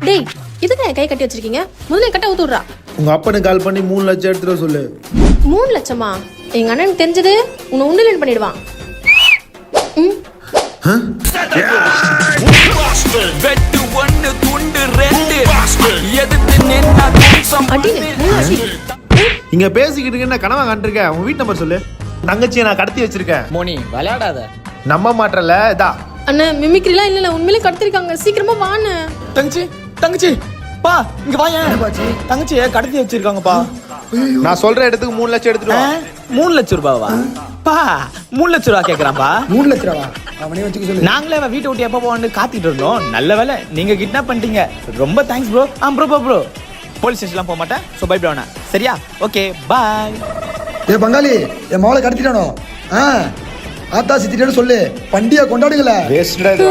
டேய் இதுக்கு என் கை கட்டி வச்சிருக்கீங்க, முதல்ல என் கட்ட ஊத்து விட்றா. உங்க அப்பனுக்கு கால் பண்ணி 3 லட்சம் எடுத்துட சொல்லு. 3 லட்சமா? எங்க அண்ணனுக்கு தெரிஞ்சது உன்னை உண்டிலன் பண்ணிடுவான். இங்க பேசிக்கிட்டு என்ன கனவா கண்டிருக்க? உன் வீட்டு நம்பர் சொல்லு. தங்கச்சியை நான் கடத்தி வச்சிருக்கேன். மோனி விளையாடாத. நம்ப மாட்டல இதா. அண்ணா மிமிக்ரிலாம் இல்ல, உண்மையிலே கடத்திருக்காங்க. சீக்கிரமா வாண்ணே. தங்கச்சி தங்கச்சி பா இங்க வாயேன். தங்கச்சியை கடத்தி வச்சிருக்காங்கப்பா. நான் சொல்ற இடத்துக்கு 3 லட்சம் எடுத்துருவேன். 3 லட்சம் ரூபாவா? பா 3 லட்சம் ரூபா கேக்குறான்பா. 3 லட்சம் ரூபா அவனே வச்சுக்க சொல்லு. நாங்களே அவன் வீட்டை விட்டு எப்போ போவான்னு காத்திட்டு இருந்தோம். நல்ல வேலை நீங்க கிட்னாப் பண்ணிட்டீங்க. ரொம்ப தேங்க்ஸ் ப்ரோ. ப்ரோ போலீஸ் ஸ்டேஷன்லாம் போக மாட்டேன். So bye bro. சரியா? Okay bye. ஏ பங்காளி, என் மவளை கடத்திட்டானோ? ஆத்தா சித்திட்டேன்னு சொல்லு. பண்டிகை கொண்டாடுங்கள. வேஸ்டடா இது.